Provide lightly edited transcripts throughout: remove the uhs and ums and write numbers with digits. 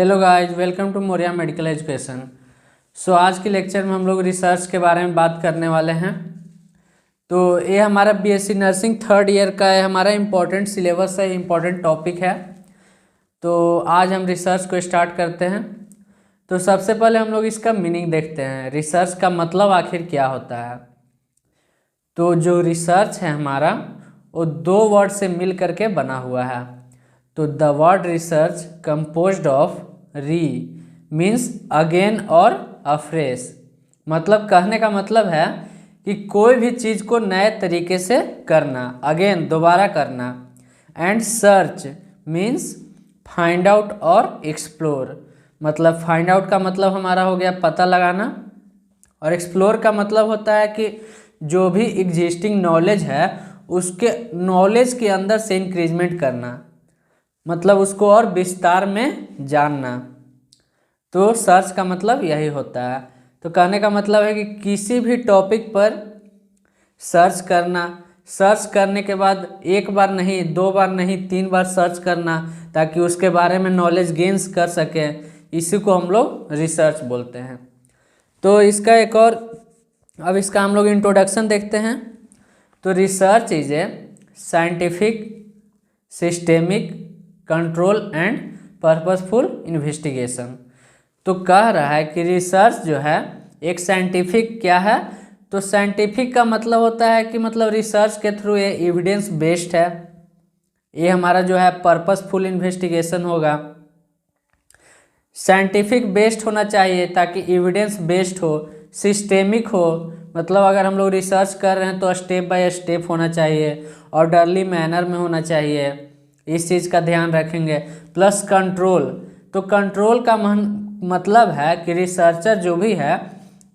Hello guys, welcome to Moriya medical education. आज के lecture में हम लोग रिसर्च के बारे में बात करने वाले हैं। तो ये हमारा बीएससी नर्सिंग थर्ड ईयर का है, हमारा इम्पोर्टेंट सिलेबस है, इम्पोर्टेंट टॉपिक है। तो आज हम रिसर्च को स्टार्ट करते हैं। तो सबसे पहले हम लोग इसका मीनिंग देखते हैं, रिसर्च का मतलब आखिर क्या होता है। तो जो रिसर्च है हमारा वो दो वर्ड से मिल करके बना हुआ है। तो the word research composed of री मीन्स अगेन और अफ्रेश। मतलब कहने का मतलब है कि कोई भी चीज़ को नए तरीके से करना, अगेन दोबारा करना। And search means find out और एक्सप्लोर। मतलब फाइंड आउट का मतलब हमारा हो गया पता लगाना, और एक्सप्लोर का मतलब होता है कि जो भी एग्जिस्टिंग नॉलेज है उसके नॉलेज के अंदर से इंक्रीजमेंट करना, मतलब उसको और विस्तार में जानना। तो सर्च का मतलब यही होता है। तो कहने का मतलब है कि किसी भी टॉपिक पर सर्च करना, सर्च करने के बाद एक बार नहीं, दो बार नहीं, 3 बार सर्च करना ताकि उसके बारे में नॉलेज गेन्स कर सके। इसी को हम लोग रिसर्च बोलते हैं। तो इसका एक और, अब इसका हम लोग इंट्रोडक्शन देखते हैं। तो research is a scientific systemic control and purposeful investigation. तो कह रहा है कि रिसर्च जो है एक साइंटिफिक क्या है, तो साइंटिफिक का मतलब होता है कि मतलब रिसर्च के थ्रू ये एविडेंस बेस्ड है। ये हमारा जो है पर्पसफुल इन्वेस्टिगेशन होगा। साइंटिफिक बेस्ड होना चाहिए ताकि एविडेंस बेस्ड हो, सिस्टेमिक हो। मतलब अगर हम लोग रिसर्च कर रहे हैं तो स्टेप बाय स्टेप होना चाहिए, ऑर्डरली मैनर में होना चाहिए, इस चीज़ का ध्यान रखेंगे। प्लस कंट्रोल, तो कंट्रोल का मतलब है कि रिसर्चर जो भी है,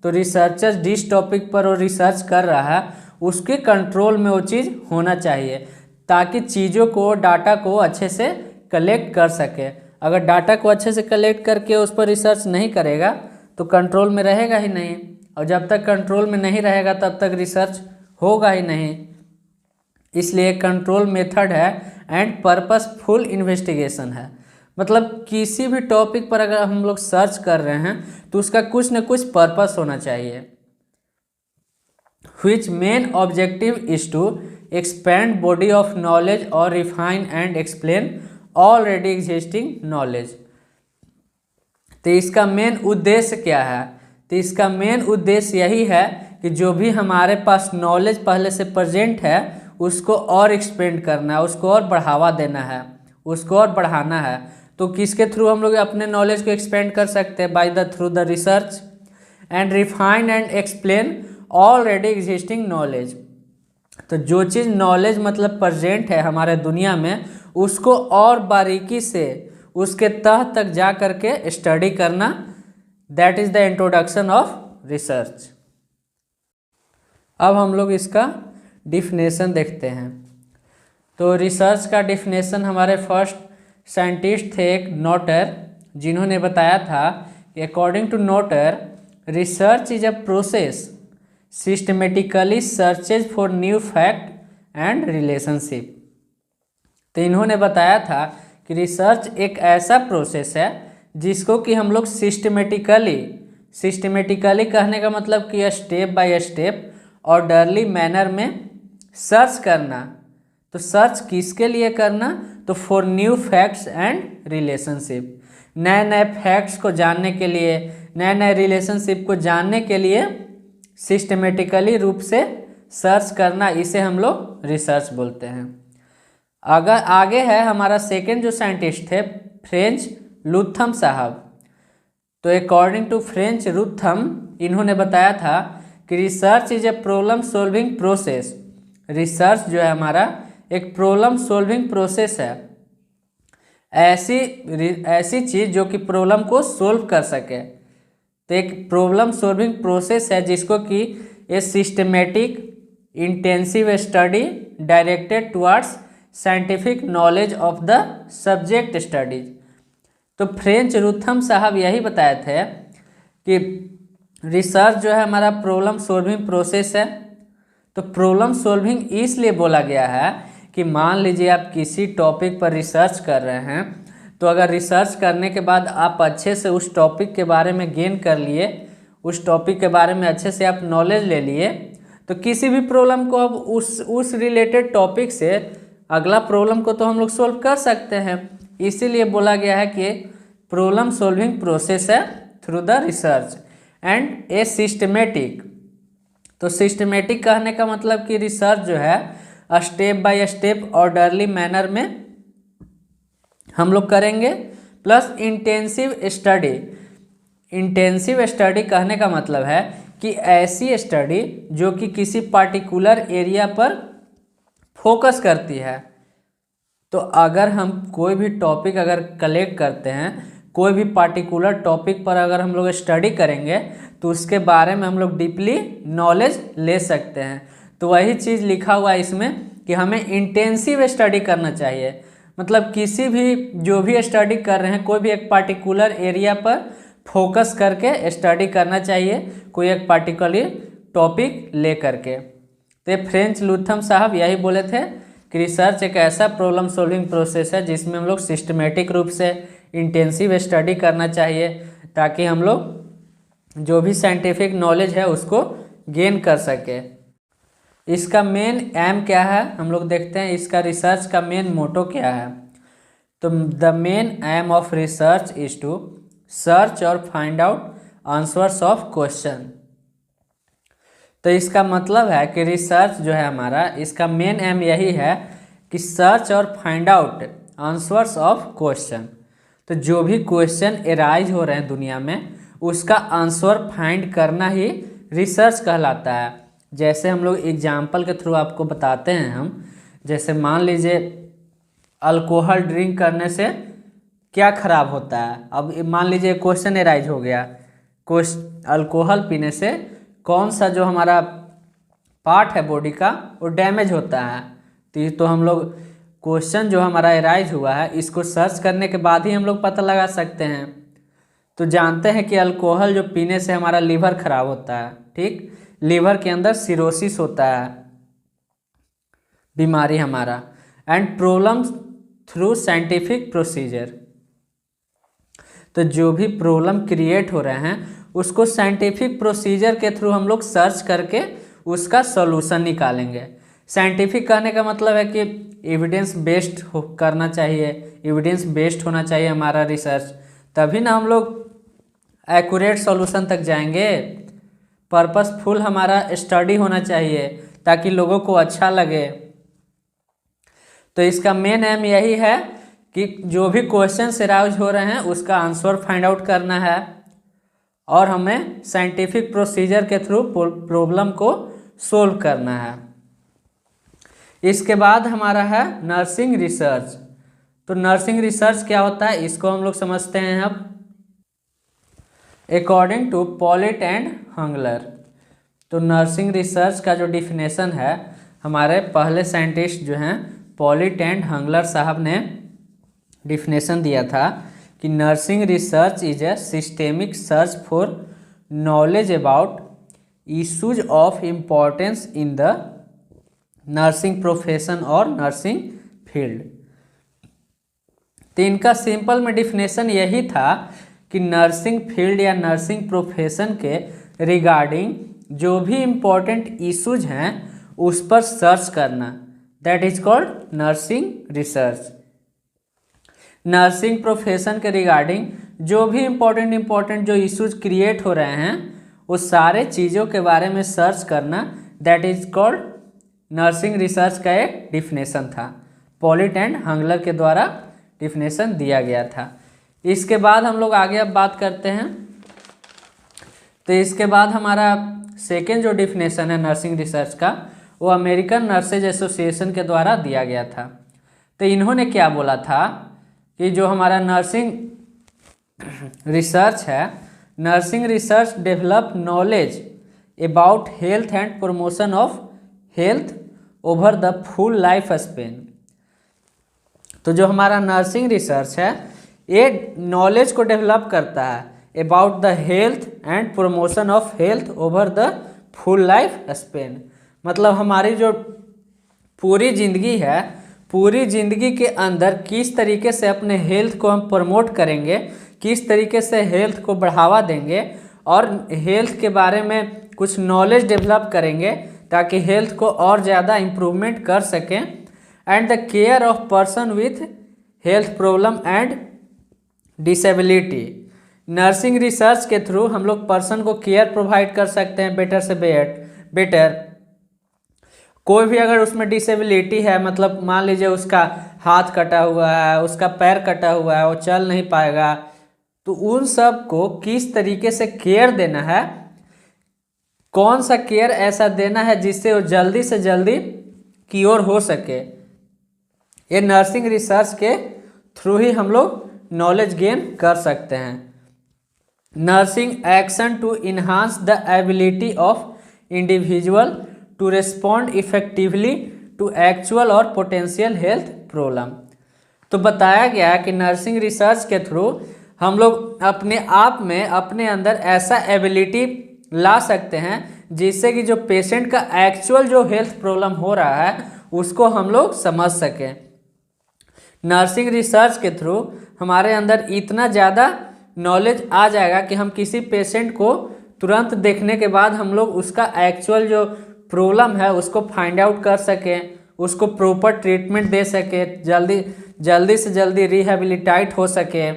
तो रिसर्चर जिस टॉपिक पर वो रिसर्च कर रहा है उसके कंट्रोल में वो चीज़ होना चाहिए ताकि चीज़ों को, डाटा को अच्छे से कलेक्ट कर सके। अगर डाटा को अच्छे से कलेक्ट करके उस पर रिसर्च नहीं करेगा तो कंट्रोल में रहेगा ही नहीं, और जब तक कंट्रोल में नहीं रहेगा तब तक रिसर्च होगा ही नहीं। इसलिए कंट्रोल मेथड है एंड पर्पसफुल इन्वेस्टिगेशन है। मतलब किसी भी टॉपिक पर अगर हम लोग सर्च कर रहे हैं तो उसका कुछ न कुछ पर्पस होना चाहिए। Which main objective is to expand body of knowledge और refine and explain already existing knowledge. तो इसका मेन उद्देश्य क्या है? तो इसका मेन उद्देश्य यही है कि जो भी हमारे पास नॉलेज पहले से प्रेजेंट है उसको और एक्सपेंड करना है, उसको और बढ़ावा देना है, उसको और बढ़ाना है। तो किसके थ्रू हम लोग अपने नॉलेज को एक्सपेंड कर सकते हैं? By the through the research and refine and explain already existing knowledge. तो जो चीज़ नॉलेज मतलब प्रेजेंट है हमारे दुनिया में, उसको और बारीकी से उसके तह तक जा करके स्टडी करना, that is the introduction of research. अब हम लोग इसका डिफिनेशन देखते हैं। तो रिसर्च का डिफिनेशन हमारे फर्स्ट साइंटिस्ट थे एक नोटर, जिन्होंने बताया था कि according to Noter research is a process systematically searches for new fact and relationship. तो इन्होंने बताया था कि रिसर्च एक ऐसा प्रोसेस है जिसको कि हम लोग सिस्टमेटिकली कहने का मतलब कि step by step orderly manner में सर्च करना। तो सर्च किसके लिए करना? तो for new facts and relationship, नए नए फैक्ट्स को जानने के लिए, नए नए रिलेशनशिप को जानने के लिए सिस्टमेटिकली रूप से सर्च करना, इसे हम लोग रिसर्च बोलते हैं। अगर आगे है हमारा सेकेंड जो साइंटिस्ट थे फ्रेंच लुथम साहब। तो अकॉर्डिंग टू फ्रेंच लुथम, इन्होंने बताया था कि research is a problem solving process. Research जो है हमारा एक प्रॉब्लम सॉल्विंग प्रोसेस है, ऐसी चीज़ जो कि प्रॉब्लम को सोल्व कर सके। तो एक प्रॉब्लम सॉल्विंग प्रोसेस है जिसको कि a systematic intensive study directed towards scientific knowledge of the subject studies. तो फ्रेंच लुथम साहब यही बताए थे कि रिसर्च जो है हमारा प्रॉब्लम सॉल्विंग प्रोसेस है। तो प्रॉब्लम सॉल्विंग इसलिए बोला गया है कि मान लीजिए आप किसी टॉपिक पर रिसर्च कर रहे हैं, तो अगर रिसर्च करने के बाद आप अच्छे से उस टॉपिक के बारे में गेन कर लिए, उस टॉपिक के बारे में अच्छे से आप नॉलेज ले लिए, तो किसी भी प्रॉब्लम को अब उस रिलेटेड टॉपिक से अगला प्रॉब्लम को तो हम लोग सोल्व कर सकते हैं। इसीलिए बोला गया है कि प्रॉब्लम सॉल्विंग प्रोसेस है through the research and a systematic. तो सिस्टमेटिक कहने का मतलब कि रिसर्च जो है step by step orderly manner में हम लोग करेंगे, plus intensive study. Intensive study कहने का मतलब है कि ऐसी स्टडी जो कि किसी पार्टिकुलर एरिया पर फोकस करती है। तो अगर हम कोई भी टॉपिक अगर कलेक्ट करते हैं, कोई भी पार्टिकुलर टॉपिक पर अगर हम लोग स्टडी करेंगे तो उसके बारे में हम लोग डीपली नॉलेज ले सकते हैं। तो वही चीज़ लिखा हुआ है इसमें कि हमें इंटेंसिव स्टडी करना चाहिए, मतलब किसी भी जो भी स्टडी कर रहे हैं कोई भी एक पार्टिकुलर एरिया पर फोकस करके स्टडी करना चाहिए, कोई एक पार्टिकुलर टॉपिक ले करके। तो ये फ्रेंच लूथम साहब यही बोले थे कि रिसर्च एक ऐसा प्रॉब्लम सॉल्विंग प्रोसेस है जिसमें हम लोग सिस्टमेटिक रूप से इंटेंसिव स्टडी करना चाहिए ताकि हम लोग जो भी साइंटिफिक नॉलेज है उसको गेन कर सके। इसका मेन एम क्या है हम लोग देखते हैं, इसका रिसर्च का मेन मोटो क्या है। तो the main aim of research is to search और find out answers of question. तो इसका मतलब है कि रिसर्च जो है हमारा, इसका मेन एम यही है कि सर्च और find out answers of question. तो जो भी क्वेश्चन एराइज हो रहे हैं दुनिया में उसका आंसर फाइंड करना ही रिसर्च कहलाता है। जैसे हम लोग एग्जाम्पल के थ्रू आपको बताते हैं हम, जैसे मान लीजिए अल्कोहल ड्रिंक करने से क्या खराब होता है। अब मान लीजिए क्वेश्चन एराइज हो गया, अल्कोहल पीने से कौन सा जो हमारा पार्ट है बॉडी का वो डैमेज होता है। तो हम लोग क्वेश्चन जो हमारा एराइज हुआ है इसको सर्च करने के बाद ही हम लोग पता लगा सकते हैं। तो जानते हैं कि अल्कोहल जो पीने से हमारा लीवर खराब होता है, ठीक, लीवर के अंदर सिरोसिस होता है बीमारी हमारा, and problems through scientific procedure. तो जो भी प्रॉब्लम क्रिएट हो रहे हैं उसको साइंटिफिक प्रोसीजर के थ्रू हम लोग सर्च करके उसका सॉल्यूशन निकालेंगे। साइंटिफिक कहने का मतलब है कि एविडेंस बेस्ड करना चाहिए, एविडेंस बेस्ड होना चाहिए हमारा रिसर्च, तभी ना हम लोग एक्यूरेट सॉल्यूशन तक जाएंगे। पर्पसफुल हमारा स्टडी होना चाहिए ताकि लोगों को अच्छा लगे। तो इसका मेन एम यही है कि जो भी क्वेश्चन एराइज हो रहे हैं उसका आंसर फाइंड आउट करना है और हमें साइंटिफिक प्रोसीजर के थ्रू प्रॉब्लम को सोल्व करना है। इसके बाद हमारा है नर्सिंग रिसर्च। तो नर्सिंग रिसर्च क्या होता है इसको हम लोग समझते हैं अब। अकॉर्डिंग टू पॉलिट एंड हंगलर, तो नर्सिंग रिसर्च का जो डिफिनेशन है हमारे पहले साइंटिस्ट जो हैं पॉलिट एंड हंगलर साहब ने डिफिनेशन दिया था कि nursing research is a systemic search for knowledge about issues of importance in the nursing profession और नर्सिंग फील्ड। तो इनका सिंपल में डिफिनेशन यही था कि नर्सिंग फील्ड या नर्सिंग प्रोफेशन के रिगार्डिंग जो भी इम्पोर्टेंट इशूज हैं उस पर सर्च करना, that is called nursing research. Nursing profession के रिगार्डिंग जो भी इम्पोर्टेंट जो इश्यूज क्रिएट हो रहे हैं उस सारे चीज़ों के बारे में सर्च करना, that is called nursing research का एक डिफिनेशन था। पॉलिट एंड हंगलर के द्वारा डिफिनेशन दिया गया था। इसके बाद हम लोग आगे अब बात करते हैं। तो इसके बाद हमारा सेकेंड जो डिफिनेशन है नर्सिंग रिसर्च का वो अमेरिकन नर्सेज एसोसिएशन के द्वारा दिया गया था। तो इन्होंने क्या बोला था कि जो हमारा नर्सिंग रिसर्च है, nursing research develop knowledge about health and promotion of health over the full life span. तो जो हमारा नर्सिंग रिसर्च है ये नॉलेज को डेवलप करता है about the health and promotion of health over the full life span. मतलब हमारी जो पूरी ज़िंदगी है पूरी ज़िंदगी के अंदर किस तरीके से अपने हेल्थ को हम प्रमोट करेंगे, किस तरीके से हेल्थ को बढ़ावा देंगे और हेल्थ के बारे में कुछ नॉलेज डेवलप करेंगे ताकि हेल्थ को और ज़्यादा इम्प्रूवमेंट कर सकें। And the care of person with health problem and disability. Nursing research के थ्रू हम लोग पर्सन को केयर प्रोवाइड कर सकते हैं बेटर से बेटर। कोई भी अगर उसमें डिसेबिलिटी है, मतलब मान लीजिए उसका हाथ कटा हुआ है, उसका पैर कटा हुआ है, वो चल नहीं पाएगा, तो उन सब को किस तरीके से केयर देना है, कौन सा केयर ऐसा देना है जिससे वो जल्दी से जल्दी क्योर हो सके, ये नर्सिंग रिसर्च के थ्रू ही हम लोग नॉलेज गेन कर सकते हैं। Nursing action to enhance the ability of individual to respond effectively to actual और पोटेंशियल हेल्थ प्रॉब्लम। तो बताया गया है कि नर्सिंग रिसर्च के थ्रू हम लोग अपने आप में अपने अंदर ऐसा एबिलिटी ला सकते हैं जिससे कि जो पेशेंट का एक्चुअल जो हेल्थ प्रॉब्लम हो रहा है उसको हम लोग समझ सकें। नर्सिंग रिसर्च के थ्रू हमारे अंदर इतना ज़्यादा नॉलेज आ जाएगा कि हम किसी पेशेंट को तुरंत देखने के बाद हम लोग उसका एक्चुअल जो प्रॉब्लम है उसको फाइंड आउट कर सकें, उसको प्रॉपर ट्रीटमेंट दे सके, जल्दी से जल्दी रिहेबिलिटाइट हो सके,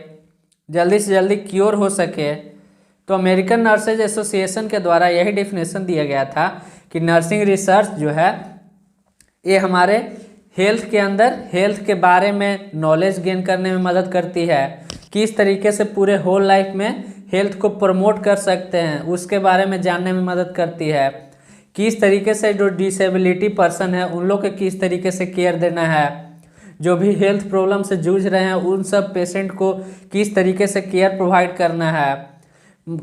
जल्दी से जल्दी क्योर हो सके। तो अमेरिकन नर्सेज एसोसिएशन के द्वारा यही डेफिनेशन दिया गया था कि नर्सिंग रिसर्च जो है ये हमारे हेल्थ के अंदर हेल्थ के बारे में नॉलेज गेन करने में मदद करती है, किस तरीके से पूरे होल लाइफ में हेल्थ को प्रमोट कर सकते हैं उसके बारे में जानने में मदद करती है, किस तरीके से जो डिसेबिलिटी पर्सन है उन लोग के किस तरीके से केयर देना है, जो भी हेल्थ प्रॉब्लम से जूझ रहे हैं उन सब पेशेंट को किस तरीके से केयर प्रोवाइड करना है,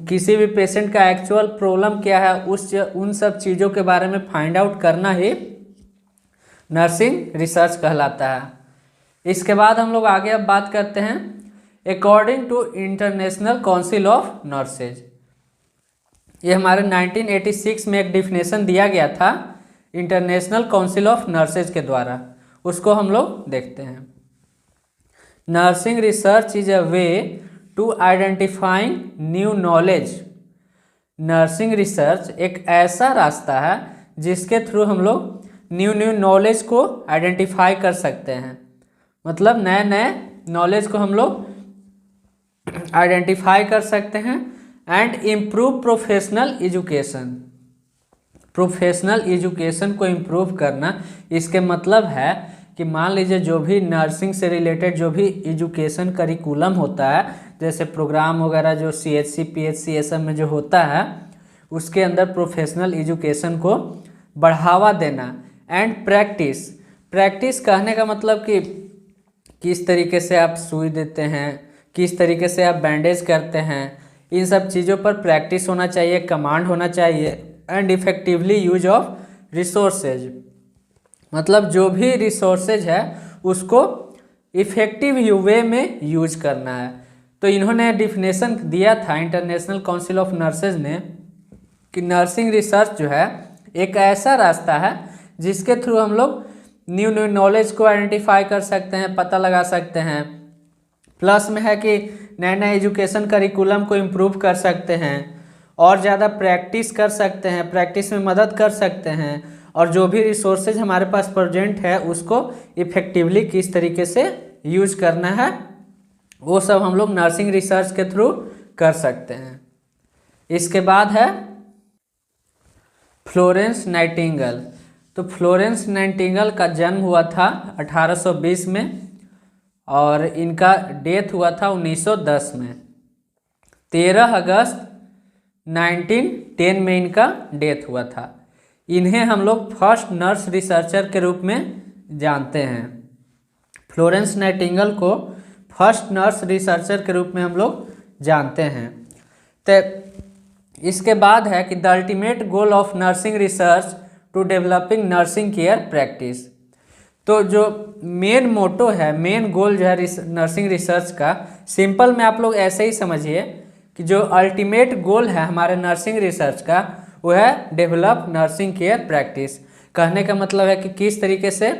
किसी भी पेशेंट का एक्चुअल प्रॉब्लम क्या है उन सब चीज़ों के बारे में फाइंड आउट करना ही नर्सिंग रिसर्च कहलाता है। इसके बाद हम लोग आगे अब बात करते हैं according to International Council of Nurses. ये हमारे 1986 में एक डिफिनेशन दिया गया था इंटरनेशनल काउंसिल ऑफ नर्सेज के द्वारा, उसको हम लोग देखते हैं। Nursing research is a way to identifying new knowledge. Nursing research एक ऐसा रास्ता है जिसके थ्रू हम लोग न्यू नॉलेज को आइडेंटिफाई कर सकते हैं, मतलब नए नए नॉलेज को हम लोग आइडेंटिफाई कर सकते हैं। And improve professional education. Professional education को इम्प्रूव करना, इसके मतलब है कि मान लीजिए जो भी नर्सिंग से रिलेटेड जो भी एजुकेशन करिकुलम होता है, जैसे प्रोग्राम वगैरह जो CHC PHC ये सब में जो होता है, उसके अंदर प्रोफेशनल एजुकेशन को बढ़ावा देना। एंड प्रैक्टिस कहने का मतलब कि किस तरीके से आप सुई देते हैं, किस तरीके से आप बैंडेज करते हैं, इन सब चीज़ों पर प्रैक्टिस होना चाहिए, कमांड होना चाहिए। And effectively use of resources, मतलब जो भी रिसोर्सेज है उसको इफेक्टिव वे में यूज करना है। तो इन्होंने डिफिनेशन दिया था इंटरनेशनल काउंसिल ऑफ नर्सेज ने कि नर्सिंग रिसर्च जो है एक ऐसा रास्ता है जिसके थ्रू हम लोग न्यू नॉलेज को आइडेंटिफाई कर सकते हैं, पता लगा सकते हैं। प्लस में है कि नए नए एजुकेशन करिकुलम को इम्प्रूव कर सकते हैं और ज़्यादा प्रैक्टिस कर सकते हैं, प्रैक्टिस में मदद कर सकते हैं, और जो भी रिसोर्सेज हमारे पास प्रेजेंट है उसको इफेक्टिवली किस तरीके से यूज करना है वो सब हम लोग नर्सिंग रिसर्च के थ्रू कर सकते हैं। इसके बाद है फ्लोरेंस नाइटिंगेल। तो फ्लोरेंस नाइटिंगेल का जन्म हुआ था 1820 में और इनका डेथ हुआ था 1910 में। 13 अगस्त 1910 में इनका डेथ हुआ था। इन्हें हम लोग फर्स्ट नर्स रिसर्चर के रूप में जानते हैं। फ्लोरेंस नाइटिंगेल को फर्स्ट नर्स रिसर्चर के रूप में हम लोग जानते हैं। तो इसके बाद है कि the ultimate goal of nursing research to developing nursing care practice. तो जो मेन मोटो है, मेन गोल जो है नर्सिंग रिसर्च का, सिंपल में आप लोग ऐसे ही समझिए कि जो अल्टीमेट गोल है हमारे नर्सिंग रिसर्च का वो है डेवलप नर्सिंग केयर प्रैक्टिस। कहने का मतलब है कि किस तरीके से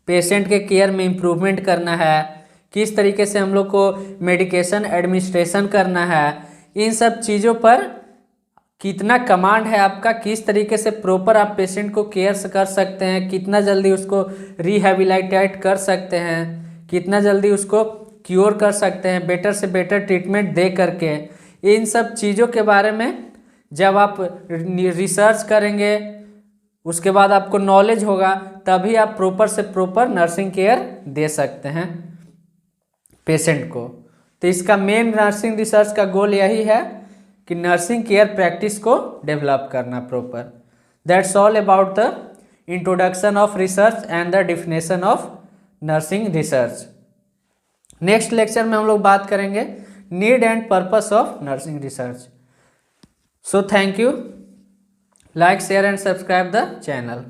पेशेंट के केयर में इम्प्रूवमेंट करना है, किस तरीके से हम लोग को मेडिकेशन एडमिनिस्ट्रेशन करना है, इन सब चीज़ों पर कितना कमांड है आपका, किस तरीके से प्रॉपर आप पेशेंट को केयर कर सकते हैं, कितना जल्दी उसको रिहेबिलिटेट कर सकते हैं, कितना जल्दी उसको क्योर कर सकते हैं बेटर से बेटर ट्रीटमेंट दे करके। इन सब चीज़ों के बारे में जब आप रिसर्च करेंगे, उसके बाद आपको नॉलेज होगा, तभी आप प्रॉपर से प्रॉपर नर्सिंग केयर दे सकते हैं पेशेंट को। तो इसका मेन नर्सिंग रिसर्च का गोल यही है कि नर्सिंग केयर प्रैक्टिस को डेवलप करना proper. That's all about the introduction of research and the definition of nursing research. Next lecture में हम लोग बात करेंगे need and purpose of nursing research. So thank you, like share and subscribe the channel.